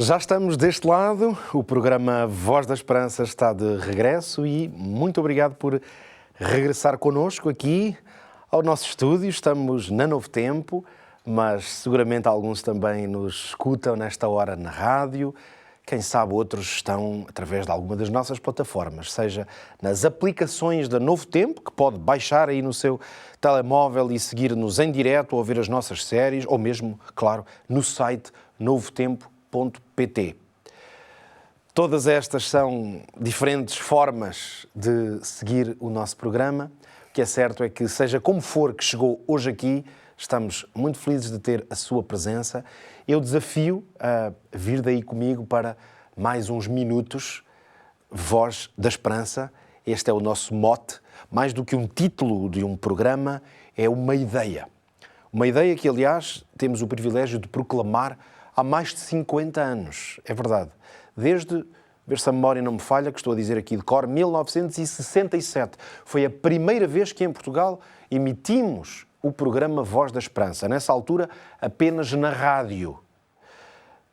Já estamos deste lado, o programa Voz da Esperança está de regresso e muito obrigado por regressar connosco aqui ao nosso estúdio. Estamos na Novo Tempo, mas seguramente alguns também nos escutam nesta hora na rádio. Quem sabe outros estão através de alguma das nossas plataformas, seja nas aplicações da Novo Tempo, que pode baixar aí no seu telemóvel e seguir-nos em direto, ouvir as nossas séries, ou mesmo, claro, no site novotempo.pt. Todas estas são diferentes formas de seguir o nosso programa. O que é certo é que, seja como for que chegou hoje aqui, estamos muito felizes de ter a sua presença. Eu desafio a vir daí comigo para mais uns minutos. Voz da Esperança. Este é o nosso mote. Mais do que um título de um programa, é uma ideia. Uma ideia que, aliás, temos o privilégio de proclamar há mais de 50 anos. É verdade. Desde, ver se a memória não me falha, que estou a dizer aqui de cor, 1967. Foi a primeira vez que em Portugal emitimos o programa Voz da Esperança. Nessa altura, apenas na rádio.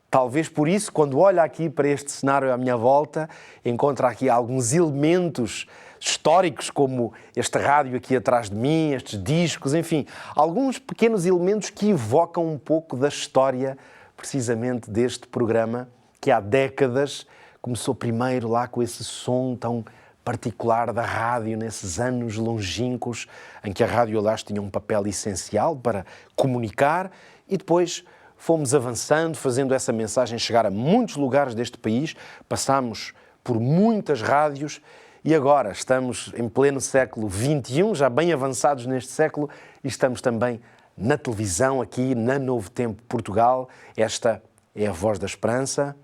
Talvez por isso, quando olho aqui para este cenário à minha volta, encontro aqui alguns elementos históricos, como este rádio aqui atrás de mim, estes discos, enfim, alguns pequenos elementos que evocam um pouco da história, precisamente deste programa, que há décadas começou primeiro lá com esse som tão particular da rádio, nesses anos longínquos, em que a rádio, aliás, tinha um papel essencial para comunicar, e depois fomos avançando, fazendo essa mensagem chegar a muitos lugares deste país, passámos por muitas rádios e agora estamos em pleno século XXI, já bem avançados neste século, e estamos também na televisão, aqui na Novo Tempo Portugal. Esta é a Voz da Esperança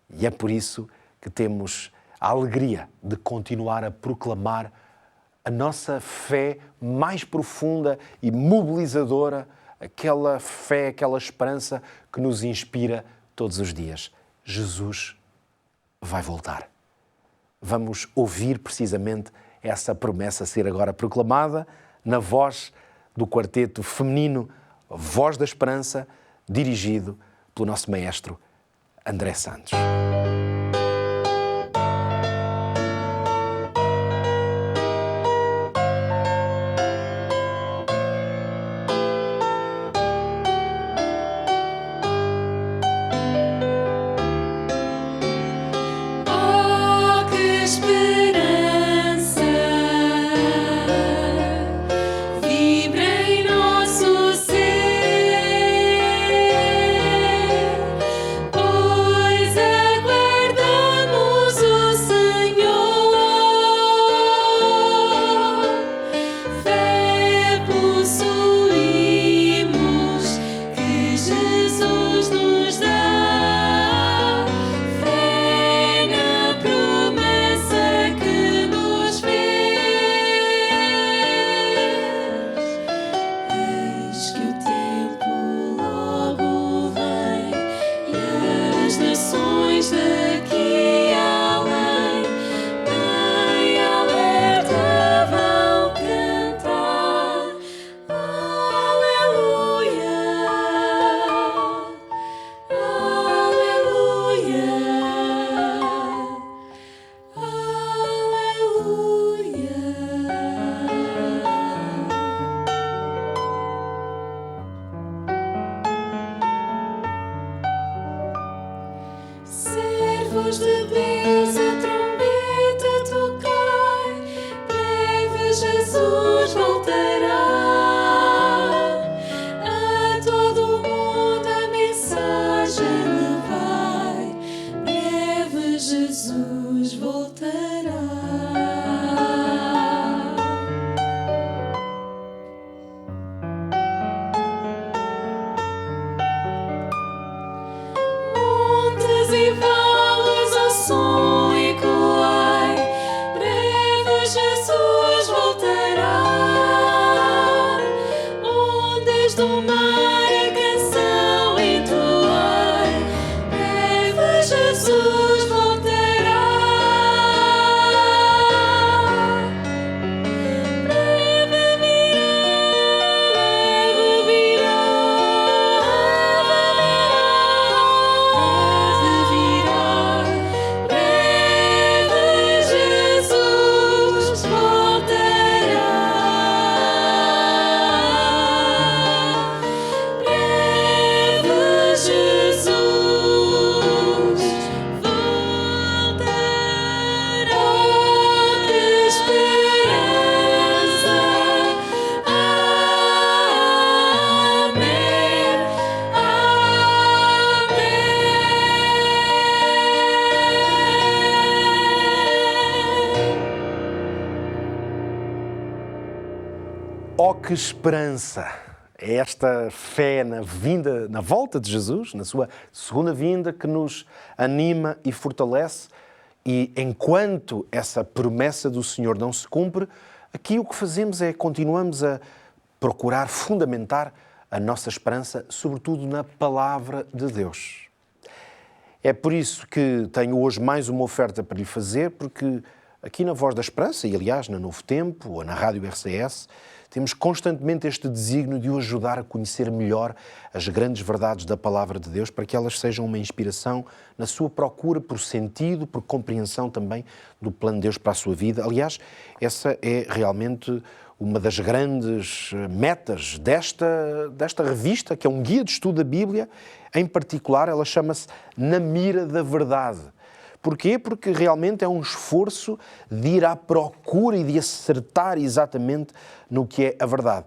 e é por isso que temos a alegria de continuar a proclamar a nossa fé mais profunda e mobilizadora, aquela fé, aquela esperança que nos inspira todos os dias. Jesus vai voltar. Vamos ouvir precisamente essa promessa ser agora proclamada na voz do quarteto feminino Voz da Esperança, dirigido pelo nosso maestro André Santos. Servos de Deus, a trombeta tocai, breve Jesus voltará. A todo mundo a mensagem levai, breve Jesus voltará. Montes e vales ao som que esperança é esta fé na volta de Jesus, na sua segunda vinda, que nos anima e fortalece. E enquanto essa promessa do Senhor não se cumpre, aqui o que fazemos é continuamos a procurar fundamentar a nossa esperança, sobretudo na Palavra de Deus. É por isso que tenho hoje mais uma oferta para lhe fazer, porque aqui na Voz da Esperança, e aliás na Novo Tempo, ou na Rádio RCS, temos constantemente este desígnio de o ajudar a conhecer melhor as grandes verdades da Palavra de Deus, para que elas sejam uma inspiração na sua procura por sentido, por compreensão também do plano de Deus para a sua vida. Aliás, essa é realmente uma das grandes metas desta revista, que é um guia de estudo da Bíblia. Em particular, ela chama-se Na Mira da Verdade. Porquê? Porque realmente é um esforço de ir à procura e de acertar exatamente no que é a verdade.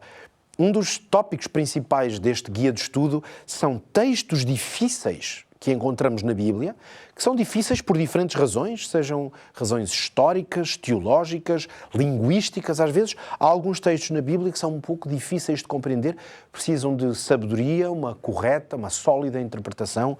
Um dos tópicos principais deste guia de estudo são textos difíceis que encontramos na Bíblia, que são difíceis por diferentes razões, sejam razões históricas, teológicas, linguísticas. Às vezes, há alguns textos na Bíblia que são um pouco difíceis de compreender, precisam de sabedoria, uma correta, uma sólida interpretação.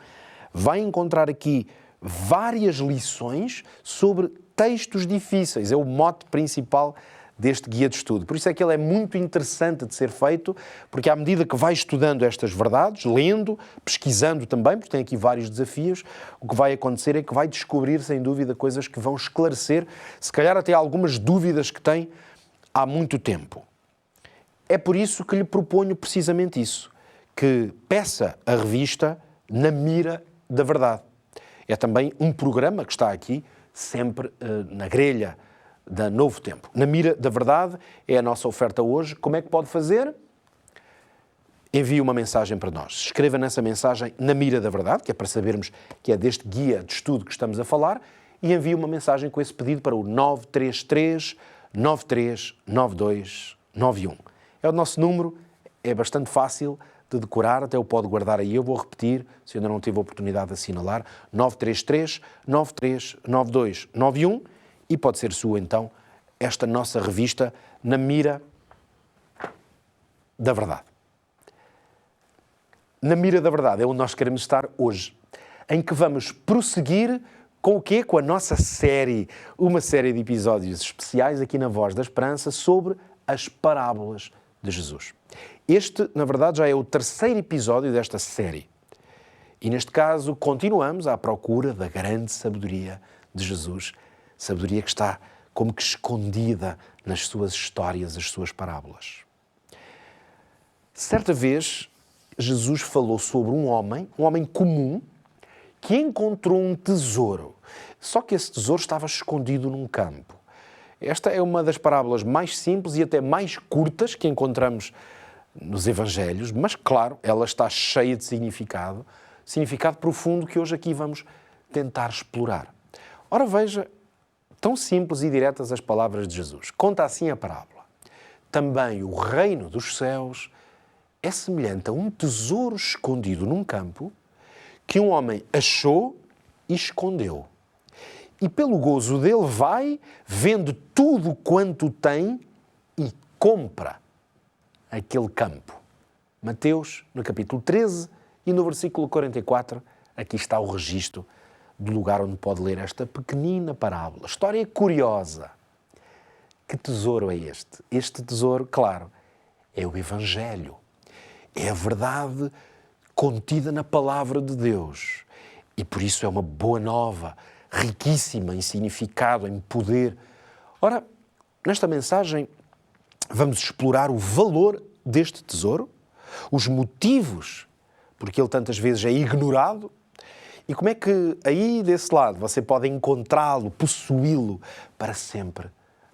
Vai encontrar aqui várias lições sobre textos difíceis. É o mote principal deste guia de estudo. Por isso é que ele é muito interessante de ser feito, porque à medida que vai estudando estas verdades, lendo, pesquisando também, porque tem aqui vários desafios, o que vai acontecer é que vai descobrir, sem dúvida, coisas que vão esclarecer, se calhar até algumas dúvidas que tem há muito tempo. É por isso que lhe proponho precisamente isso, que peça a revista Na Mira da Verdade. É também um programa que está aqui, sempre na grelha da Novo Tempo. Na Mira da Verdade é a nossa oferta hoje. Como é que pode fazer? Envie uma mensagem para nós. Escreva nessa mensagem Na Mira da Verdade, que é para sabermos que é deste guia de estudo que estamos a falar, e envie uma mensagem com esse pedido para o 933 93 92 91. É o nosso número, é bastante fácil de decorar, até o pode guardar aí. Eu vou repetir, se ainda não tive a oportunidade de assinalar, 933 93 92 91, e pode ser sua, então, esta nossa revista Na Mira da Verdade. Na Mira da Verdade é onde nós queremos estar hoje, em que vamos prosseguir com o quê? Com a nossa série, uma série de episódios especiais aqui na Voz da Esperança sobre as parábolas de Jesus. Este, na verdade, já é o terceiro episódio desta série. E neste caso continuamos à procura da grande sabedoria de Jesus, sabedoria que está como que escondida nas suas histórias, as suas parábolas. Certa vez, Jesus falou sobre um homem comum, que encontrou um tesouro. Só que esse tesouro estava escondido num campo. Esta é uma das parábolas mais simples e até mais curtas que encontramos nos Evangelhos, mas, claro, ela está cheia de significado profundo que hoje aqui vamos tentar explorar. Ora, veja, tão simples e diretas as palavras de Jesus. Conta assim a parábola. Também o reino dos céus é semelhante a um tesouro escondido num campo que um homem achou e escondeu. E pelo gozo dele vai, vende tudo quanto tem e compra aquele campo. Mateus, no capítulo 13 e no versículo 44, aqui está o registro do lugar onde pode ler esta pequenina parábola. História curiosa. Que tesouro é este? Este tesouro, claro, é o Evangelho. É a verdade contida na Palavra de Deus. E por isso é uma boa nova, riquíssima em significado, em poder. Ora, nesta mensagem vamos explorar o valor deste tesouro, os motivos porque ele tantas vezes é ignorado, e como é que aí desse lado você pode encontrá-lo, possuí-lo para sempre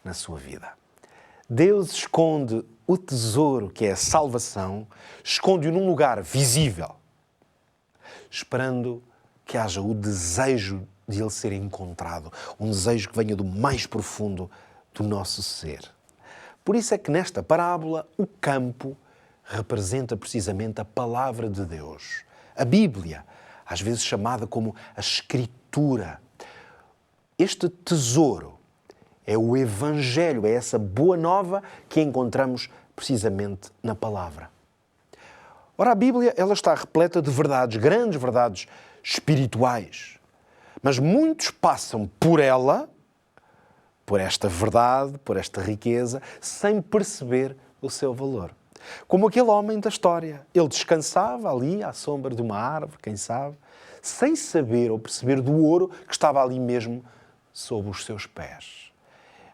na sua vida. Deus esconde o tesouro que é a salvação, esconde-o num lugar visível, esperando que haja o desejo de ele ser encontrado, um desejo que venha do mais profundo do nosso ser. Por isso é que nesta parábola o campo representa precisamente a palavra de Deus, a Bíblia, às vezes chamada como a Escritura. Este tesouro é o Evangelho, é essa boa nova que encontramos precisamente na palavra. Ora, a Bíblia ela está repleta de verdades, grandes verdades espirituais. Mas muitos passam por ela, por esta verdade, por esta riqueza, sem perceber o seu valor. Como aquele homem da história. Ele descansava ali à sombra de uma árvore, quem sabe, sem saber ou perceber do ouro que estava ali mesmo sob os seus pés.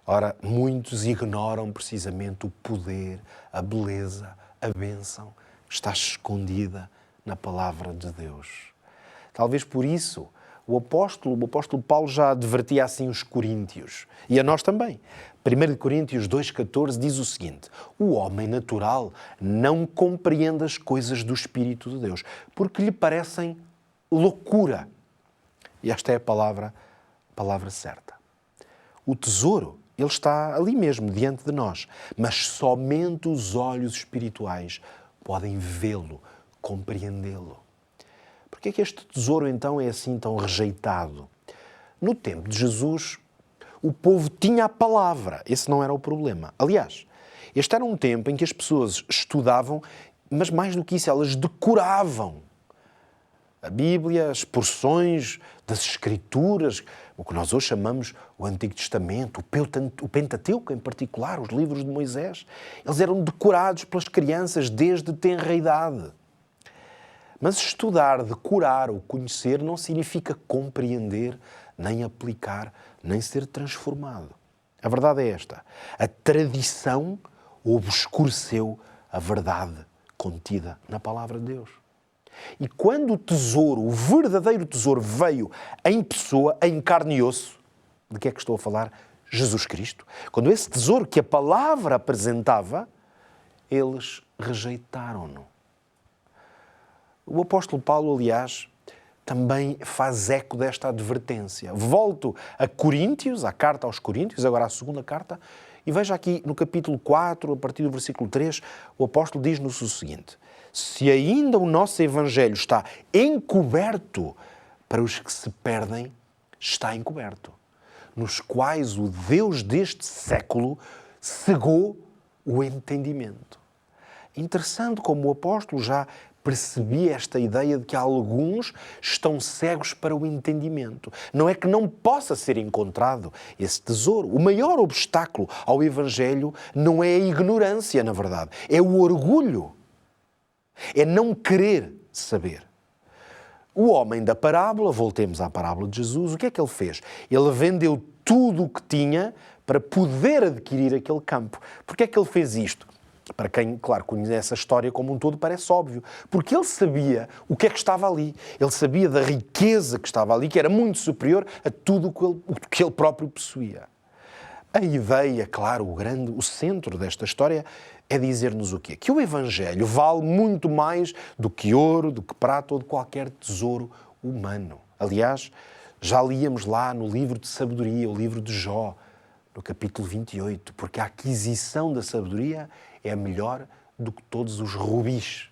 Ora, muitos ignoram precisamente o poder, a beleza, a bênção que está escondida na palavra de Deus. Talvez por isso o apóstolo Paulo já advertia assim os coríntios, e a nós também. 1 Coríntios 2,14 diz o seguinte: o homem natural não compreende as coisas do Espírito de Deus, porque lhe parecem loucura. E esta é a palavra certa. O tesouro, ele está ali mesmo, diante de nós, mas somente os olhos espirituais podem vê-lo, compreendê-lo. Por que é que este tesouro, então, é assim tão rejeitado? No tempo de Jesus, o povo tinha a palavra. Esse não era o problema. Aliás, este era um tempo em que as pessoas estudavam, mas mais do que isso, elas decoravam a Bíblia, as porções das Escrituras, o que nós hoje chamamos o Antigo Testamento, o Pentateuco em particular, os livros de Moisés. Eles eram decorados pelas crianças desde tenra idade. Mas estudar, decorar ou conhecer não significa compreender, nem aplicar, nem ser transformado. A verdade é esta: a tradição obscureceu a verdade contida na palavra de Deus. E quando o tesouro, o verdadeiro tesouro, veio em pessoa, em carne e osso, de que é que estou a falar? Jesus Cristo. Quando esse tesouro que a palavra apresentava, eles rejeitaram-no. O apóstolo Paulo, aliás, também faz eco desta advertência. Volto a Coríntios, à carta aos Coríntios, agora à segunda carta, e veja aqui no capítulo 4, a partir do versículo 3, o apóstolo diz-nos o seguinte: se ainda o nosso evangelho está encoberto, para os que se perdem, está encoberto, nos quais o Deus deste século cegou o entendimento. Interessante como o apóstolo já percebia esta ideia de que alguns estão cegos para o entendimento. Não é que não possa ser encontrado esse tesouro. O maior obstáculo ao Evangelho não é a ignorância, na verdade, é o orgulho. É não querer saber. O homem da parábola, voltemos à parábola de Jesus, o que é que ele fez? Ele vendeu tudo o que tinha para poder adquirir aquele campo. Porquê é que ele fez isto? Para quem, claro, conhece a história como um todo, parece óbvio. Porque ele sabia o que é que estava ali. Ele sabia da riqueza que estava ali, que era muito superior a tudo o que ele próprio possuía. A ideia, claro, o centro desta história é dizer-nos o quê? Que o Evangelho vale muito mais do que ouro, do que prata ou de qualquer tesouro humano. Aliás, já líamos lá no livro de sabedoria, o livro de Jó, no capítulo 28, porque a aquisição da sabedoria é melhor do que todos os rubis.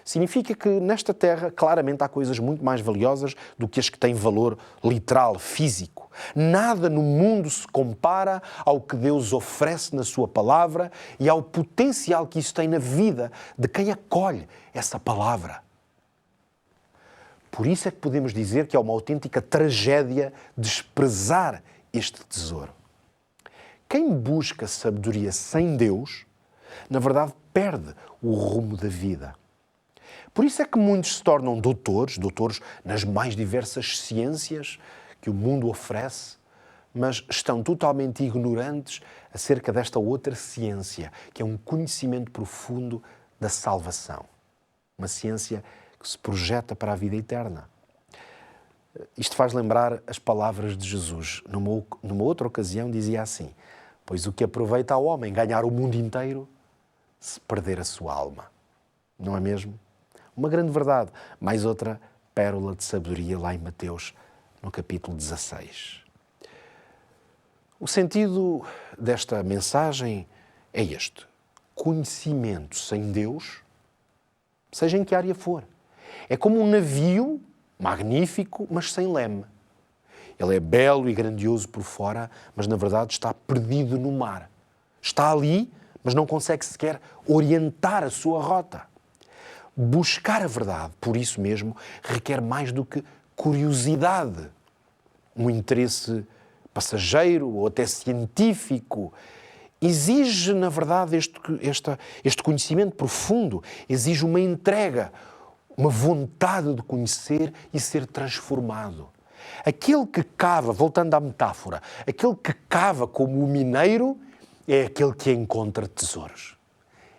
Significa que nesta terra, claramente, há coisas muito mais valiosas do que as que têm valor literal, físico. Nada no mundo se compara ao que Deus oferece na sua palavra e ao potencial que isso tem na vida de quem acolhe essa palavra. Por isso é que podemos dizer que é uma autêntica tragédia desprezar este tesouro. Quem busca sabedoria sem Deus, na verdade, perde o rumo da vida. Por isso é que muitos se tornam doutores nas mais diversas ciências que o mundo oferece, mas estão totalmente ignorantes acerca desta outra ciência, que é um conhecimento profundo da salvação. Uma ciência que se projeta para a vida eterna. Isto faz lembrar as palavras de Jesus. Numa outra ocasião dizia assim: pois o que aproveita ao homem ganhar o mundo inteiro se perder a sua alma. Não é mesmo? Uma grande verdade. Mais outra pérola de sabedoria lá em Mateus, no capítulo 16. O sentido desta mensagem é este: conhecimento sem Deus, seja em que área for, é como um navio magnífico, mas sem leme. Ele é belo e grandioso por fora, mas na verdade está perdido no mar. Está ali, mas não consegue sequer orientar a sua rota. Buscar a verdade, por isso mesmo, requer mais do que curiosidade, um interesse passageiro ou até científico. Exige, na verdade, este conhecimento profundo, exige uma entrega, uma vontade de conhecer e ser transformado. Aquele que cava, voltando à metáfora, aquele que cava como o mineiro é aquele que encontra tesouros.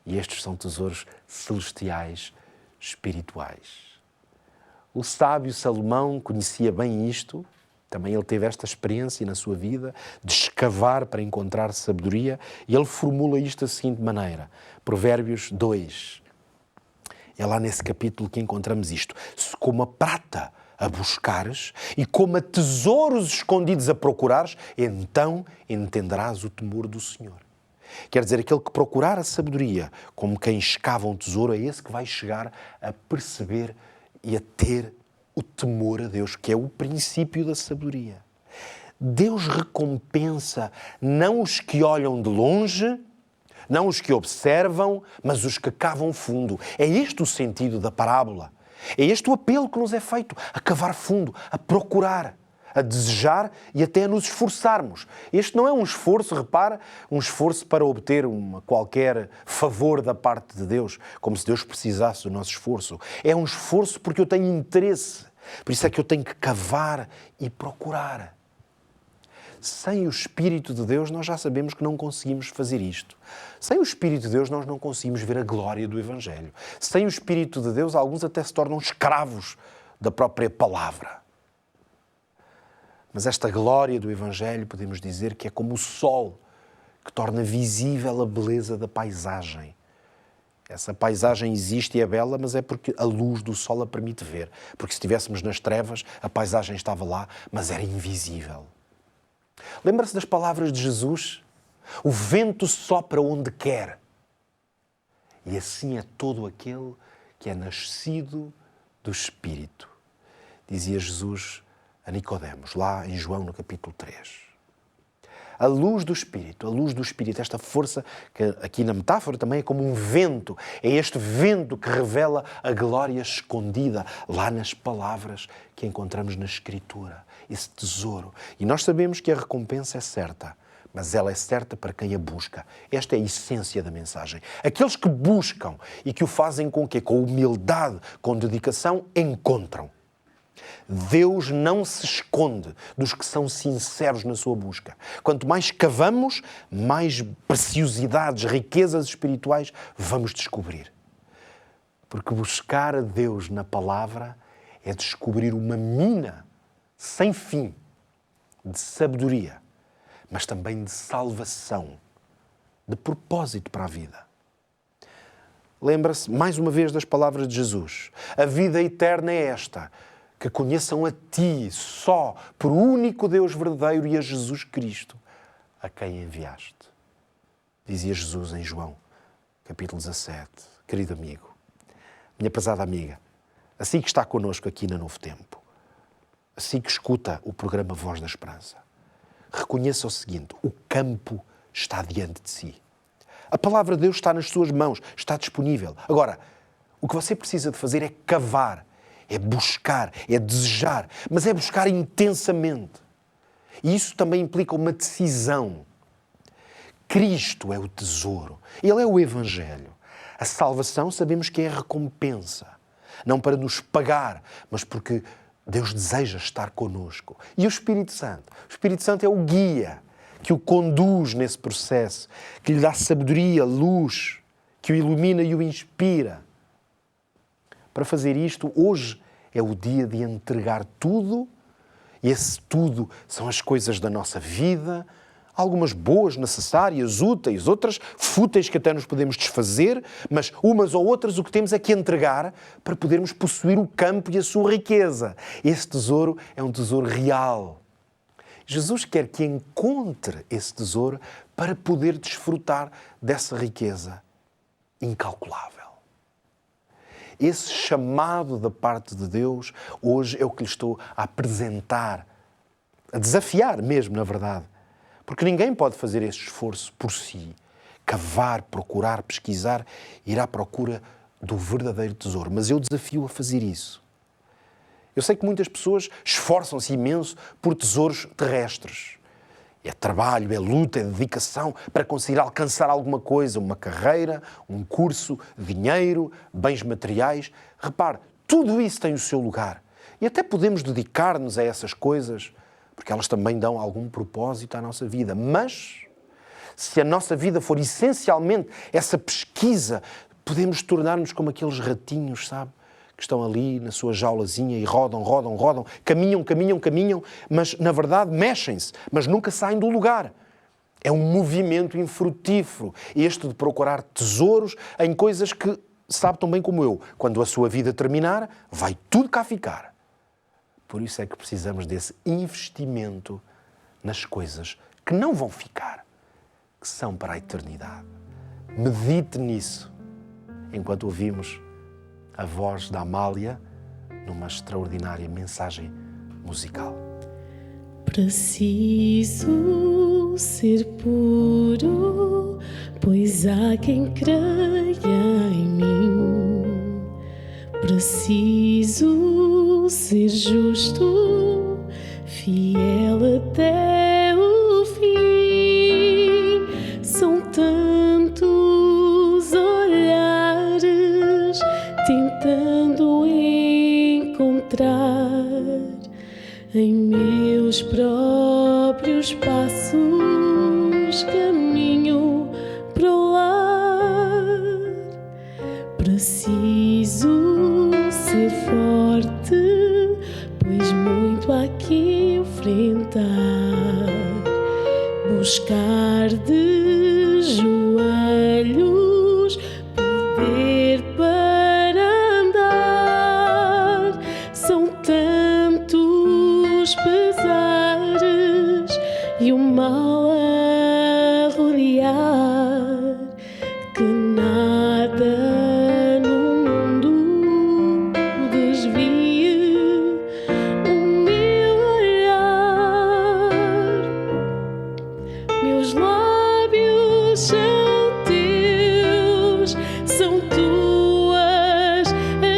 E estes são tesouros celestiais, espirituais. O sábio Salomão conhecia bem isto, também ele teve esta experiência na sua vida de escavar para encontrar sabedoria, e ele formula isto da seguinte maneira, Provérbios 2. É lá nesse capítulo que encontramos isto. Se como a prata a buscares e como a tesouros escondidos a procurares, então entenderás o temor do Senhor. Quer dizer, aquele que procurar a sabedoria como quem escava um tesouro, é esse que vai chegar a perceber e a ter o temor a Deus, que é o princípio da sabedoria. Deus recompensa não os que olham de longe, não os que observam, mas os que cavam fundo. É este o sentido da parábola. É este o apelo que nos é feito, a cavar fundo, a procurar, a desejar e até a nos esforçarmos. Este não é um esforço, repara, um esforço para obter qualquer favor da parte de Deus, como se Deus precisasse do nosso esforço. É um esforço porque eu tenho interesse. Por isso é que eu tenho que cavar e procurar. Sem o Espírito de Deus, nós já sabemos que não conseguimos fazer isto. Sem o Espírito de Deus, nós não conseguimos ver a glória do Evangelho. Sem o Espírito de Deus, alguns até se tornam escravos da própria palavra. Mas esta glória do Evangelho, podemos dizer que é como o sol que torna visível a beleza da paisagem. Essa paisagem existe e é bela, mas é porque a luz do sol a permite ver. Porque se estivéssemos nas trevas, a paisagem estava lá, mas era invisível. Lembra-se das palavras de Jesus? O vento sopra onde quer. E assim é todo aquele que é nascido do Espírito. Dizia Jesus a Nicodemos, lá em João, no capítulo 3. A luz do Espírito, esta força que aqui na metáfora também é como um vento. É este vento que revela a glória escondida lá nas palavras que encontramos na Escritura. Esse tesouro. E nós sabemos que a recompensa é certa, mas ela é certa para quem a busca. Esta é a essência da mensagem. Aqueles que buscam e que o fazem com quê? Com humildade, com dedicação, encontram. Deus não se esconde dos que são sinceros na sua busca. Quanto mais cavamos, mais preciosidades, riquezas espirituais vamos descobrir. Porque buscar a Deus na palavra é descobrir uma mina sem fim de sabedoria, mas também de salvação, de propósito para a vida. Lembra-se, mais uma vez, das palavras de Jesus. A vida eterna é esta, que conheçam a Ti, só, por único Deus verdadeiro, e a Jesus Cristo, a quem enviaste. Dizia Jesus em João, capítulo 17. Querido amigo, minha prezada amiga, assim que está connosco aqui na Novo Tempo, assim que escuta o programa Voz da Esperança, reconheça o seguinte: o campo está diante de si. A palavra de Deus está nas suas mãos, está disponível. Agora, o que você precisa de fazer é cavar, é buscar, é desejar, mas é buscar intensamente. E isso também implica uma decisão. Cristo é o tesouro, Ele é o Evangelho. A salvação sabemos que é a recompensa, não para nos pagar, mas porque Deus deseja estar connosco. E o Espírito Santo? O Espírito Santo é o guia que o conduz nesse processo, que lhe dá sabedoria, luz, que o ilumina e o inspira. Para fazer isto, hoje é o dia de entregar tudo, e esse tudo são as coisas da nossa vida, algumas boas, necessárias, úteis, outras fúteis que até nos podemos desfazer, mas umas ou outras o que temos é que entregar para podermos possuir o campo e a sua riqueza. Esse tesouro é um tesouro real. Jesus quer que encontre esse tesouro para poder desfrutar dessa riqueza incalculável. Esse chamado da parte de Deus, hoje é o que lhe estou a apresentar, a desafiar mesmo, na verdade. Porque ninguém pode fazer esse esforço por si. cavar, procurar, pesquisar, ir à procura do verdadeiro tesouro. Mas eu desafio a fazer isso. Eu sei que muitas pessoas esforçam-se imenso por tesouros terrestres. É trabalho, é luta, é dedicação para conseguir alcançar alguma coisa, uma carreira, um curso, dinheiro, bens materiais. Repare, tudo isso tem o seu lugar. E até podemos dedicar-nos a essas coisas, porque elas também dão algum propósito à nossa vida. Mas, se a nossa vida for essencialmente essa pesquisa, podemos tornar-nos como aqueles ratinhos, sabe? Que estão ali na sua jaulazinha e rodam, caminham, mas na verdade mexem-se, mas nunca saem do lugar. É um movimento infrutífero, este de procurar tesouros em coisas que, sabe tão bem como eu, quando a sua vida terminar, vai tudo cá ficar. Por isso é que precisamos desse investimento nas coisas que não vão ficar, que são para a eternidade. Medite nisso, enquanto ouvimos a voz da Amália numa extraordinária mensagem musical. Preciso ser puro, pois há quem creia em mim. Preciso ser justo, fiel até o fim. São tantos olhares tentando encontrar em meus próprios passos caminho para o lar. Preciso ser forte, pois muito há que enfrentar. Buscar de joelhos poder para andar. São tantos pesares e o mal a rodear que nada no mundo desvie o meu olhar. Meus lábios são teus, são tuas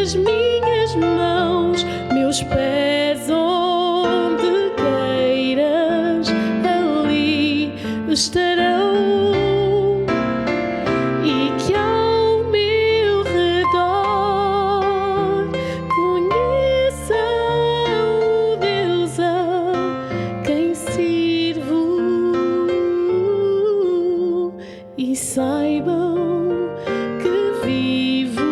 as minhas mãos, meus pés onde queiras, ali estarão. E que ao meu redor conheçam o Deus a quem sirvo e saibam que vivo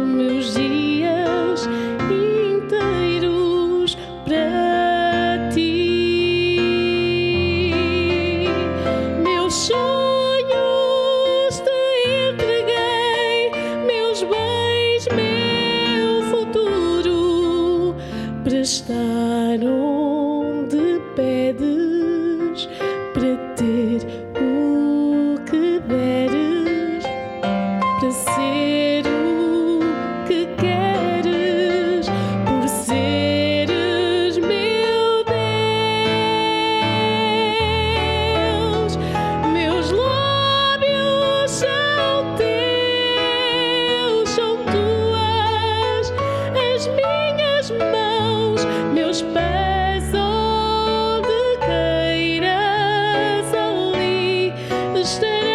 meus dias inteiros para ti. Meus sonhos te entreguei, meus bens, meu futuro, para estar onde pedes, para ter o que deres, para ser o que queres, por seres meu Deus. Meus lábios são teus, são tuas as minhas mãos, meus pés onde queiras, ali estarão.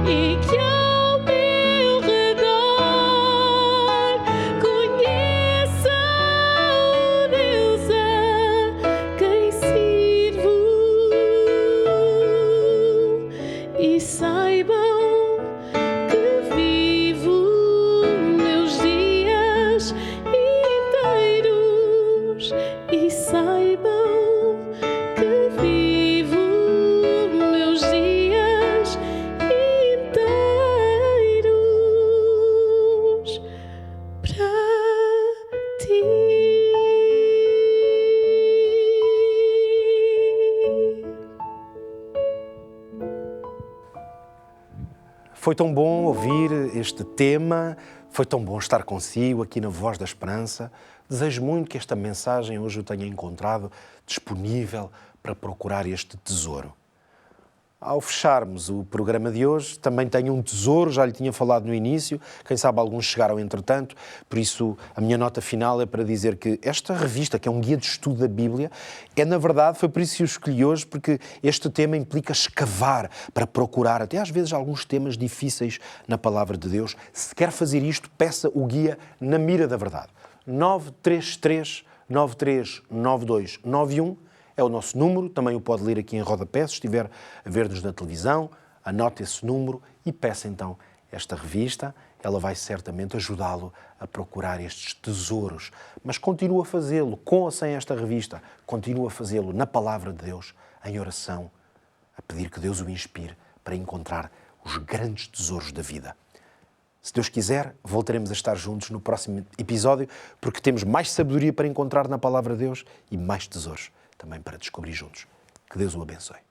E que ao meu redor conheçam o Deus a quem sirvo e saibam que vivo meus dias inteiros, e saibam que vivo meus dias inteiros para ti. Foi tão bom ouvir este tema, foi tão bom estar consigo aqui na Voz da Esperança. Desejo muito que esta mensagem hoje o tenha encontrado disponível para procurar este tesouro. Ao fecharmos o programa de hoje, também tenho um tesouro, já lhe tinha falado no início, quem sabe alguns chegaram entretanto, por isso a minha nota final é para dizer que esta revista, que é um guia de estudo da Bíblia, na verdade, foi por isso que eu escolhi hoje, porque este tema implica escavar para procurar, até às vezes, alguns temas difíceis na Palavra de Deus. Se quer fazer isto, peça o guia Na Mira da Verdade. 933 9392 91 é o nosso número, também o pode ler aqui em rodapé, se estiver a ver-nos na televisão, anote esse número e peça então esta revista. Ela vai certamente ajudá-lo a procurar estes tesouros. Mas continua a fazê-lo com ou sem esta revista, continua a fazê-lo na Palavra de Deus, em oração, a pedir que Deus o inspire para encontrar os grandes tesouros da vida. Se Deus quiser, voltaremos a estar juntos no próximo episódio, porque temos mais sabedoria para encontrar na Palavra de Deus e mais tesouros também para descobrir juntos. Que Deus o abençoe.